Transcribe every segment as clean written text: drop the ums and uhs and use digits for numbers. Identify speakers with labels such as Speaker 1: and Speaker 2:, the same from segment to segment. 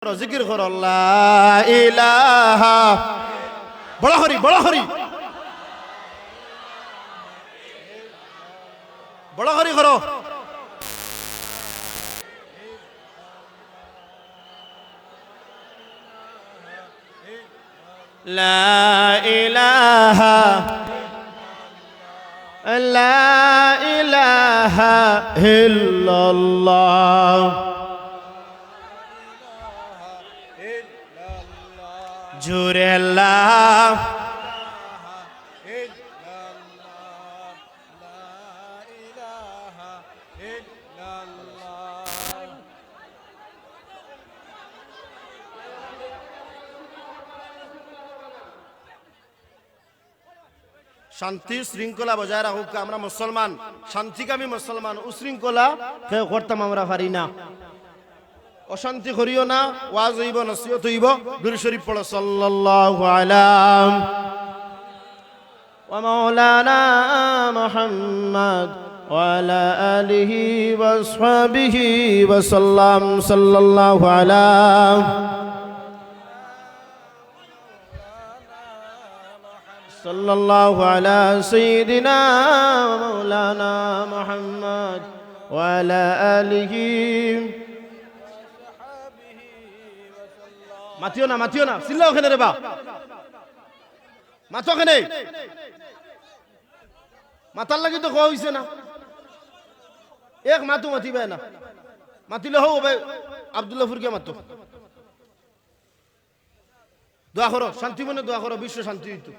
Speaker 1: জিকির করো লা ইলাহা বড় হরি বড় হরি বড় হরি করো লা ইলাহা লা ইলাহা ইল্লাল্লাহ জোরে আল্লাহ শান্তি শৃঙ্খলা বজায় রাখুক। আমরা মুসলমান, শান্তিকামী মুসলমান, উশৃঙ্খলা কেউ করতাম আমরা পারি না। অশান্তি করিও না, ওয়াজ হইব, নসিহত হইব। দুরূদ শরীফ পড়ো সাল্লাল্লাহু আলাইহি ওয়া মাওলানা মুহাম্মদ ওয়া আলা আলিহি ওয়া আসহাবিহি ওয়া সাল্লাম সাল্লাল্লাহু আলাইহি সাল্লাল্লাহু আলা সাইয়্যিদিনা ওয়া মাওলানা মুহাম্মদ ওয়া আলা আলিহি। মাতিও না, মাতিও না, চিল্লাও ওখানে রে বা, মাতো ওখানে, মাতার লাগি তো কোয়া হইছে না। এক মাতো মাতিবে না, মাতিলে হও ভাই আব্দুল্লাহপুরকে মাতো। দোয়া করো, শান্তি মনে দোয়া করো, বিশ্ব শান্তি হইতো।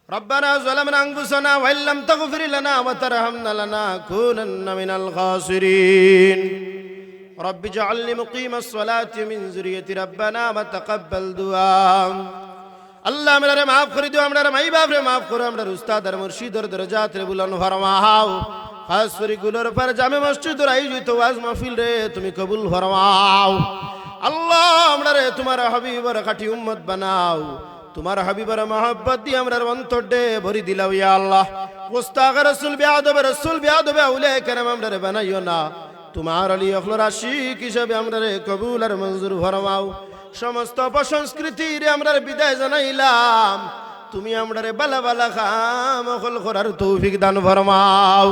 Speaker 1: ربنا ظلمنا أنفسنا وإن لم تغفر لنا وترحمنا لنكونن من الخاسرين رب اجعلني مقيم الصلاة من ذريتي ربنا وتقبل دعاء আল্লাহ আমারে maaf করে দিও, আমারে মাই বাপ রে maaf করো, আমারে উস্তাদ আর মুর্শিদের দরজাত রে বুলন্দ ফরমাও। খাস করে গুলোর পর জামে মসজিদের আয়োজিত ওয়াজ মাহফিল রে তুমি কবুল ফরমাও। আল্লাহ আমারে তোমার হাবিবের খাঁটি উম্মত বানাও। তোমার হাবিবের মহব্বত দিয়ে আমরার অন্তর দে ভরি দিলাও ইয়া আল্লাহ। মুস্তাক রাসূল বিআদবে আউলিয়া কেরাম আমরারে বানাইও না। তোমার আলী আখলার আশিক হিসাবে আমরারে কবুল আর মঞ্জুর ফরমাও। সমস্ত অপসংস্কৃতির আমরার বিদায় জানাইলাম। তুমি আমরারে বালা বালা খাম অকল করার তৌফিক দান ফরমাও।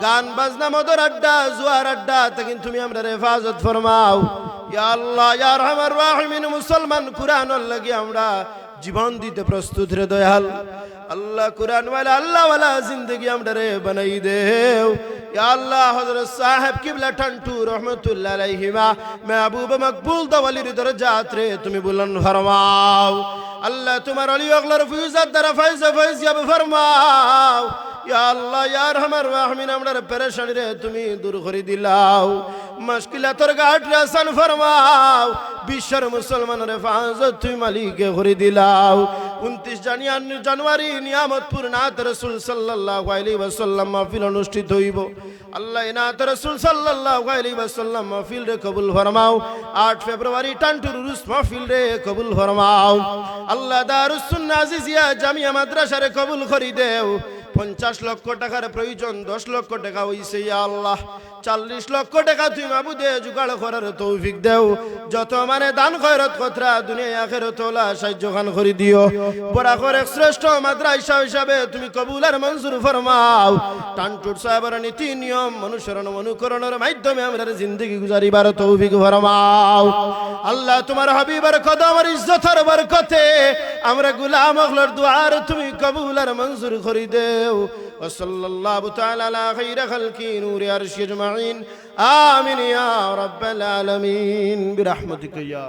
Speaker 1: গান বাজনা মদর আড্ডা জুয়ার আড্ডা থেকে তুমি আমরারে হেফাজত ফরমাও ইয়া আল্লাহ ইয়া আরহামার রাহিমিন। মুসলমান কুরআনের লাগি আমরা জীবন দিতে প্রস্তুত রে দয়াল। আল্লাহ কুরআন ওয়ালা আল্লাহ ওয়ালা জিন্দেগি আমরারে বানাই দেও ইয়া আল্লাহ। হযরত সাহেব কিবলা টান্টু রহমাতুল্লাহ আলাইহিমা মাহবুব মকবুল দওয়ালির দরজাত রে তুমি বুলন্দ ফরমাও। আল্লাহ তোমার আলী আখলার ফিউজাত দ্বারা ফায়জাব ফরমাও ইয়া আল্লাহ ইয়া আরহামার রাহিমিন। আমরার পেরেশানি রে তুমি দূর করে দিলাও, মুশকিলাতর ঘাট রে আসান ফরমাও। বিশ্বের মুসলমানের হেফাজত তুমি মালিকে করে দিলাও। 29 জানুয়ারি নিয়ামতপুর নাত রাসূল সাল্লাল্লাহু আলাইহি ওয়াসাল্লাম মাহফিল অনুষ্ঠিত হইব। আল্লাহ নাত রাসূল সাল্লাল্লাহু আলাইহি ওয়াসাল্লাম মাহফিল রে কবুল ফরমাও। 8 ফেব্রুয়ারি টান্টুর উরুস মাহফিল রে কবুল ফরমাও। আল্লাহ দারুস সুন্নাহ আজিজিয়া জামিয়া মাদ্রাসা রে কবুল করি দেও। 50 লক্ষ টাকার প্রয়োজন, 10 লক্ষ টাকা হইছে ইয়া আল্লাহ। 40 লক্ষ টাকা তুই মাবুদে জুগাড় করার তৌফিক দেও। যত মানে দান খয়রত কতরা দুনিয়া আখিরাত ওলা সাহায্য খান করে দিও। বরাকর এক শ্রেষ্ঠ মাদ্রাসা হিসাবে তুমি কবুল আর মঞ্জুর ফরমাও। টান্টুর সাহেবের নীতি নিয়ম অনুসরণ অনুকরণের মাধ্যমে আমরা জিন্দেগি গুজারিবার তৌফিক ফরমাও। আল্লাহ তোমার হাবিবের কদম আর ইজ্জতের বরকতে আমরা গোলাম আখলার দুআর তুমি কবুল আর মঞ্জুর করে দেও। ওয়াসাল্লাল্লাহু তাআলা আলা খাইরি খালকি নূরি আরশি আজমাইন। আমিন ইয়া রাব্বাল আলামিন বিরহমাতিকা ইয়া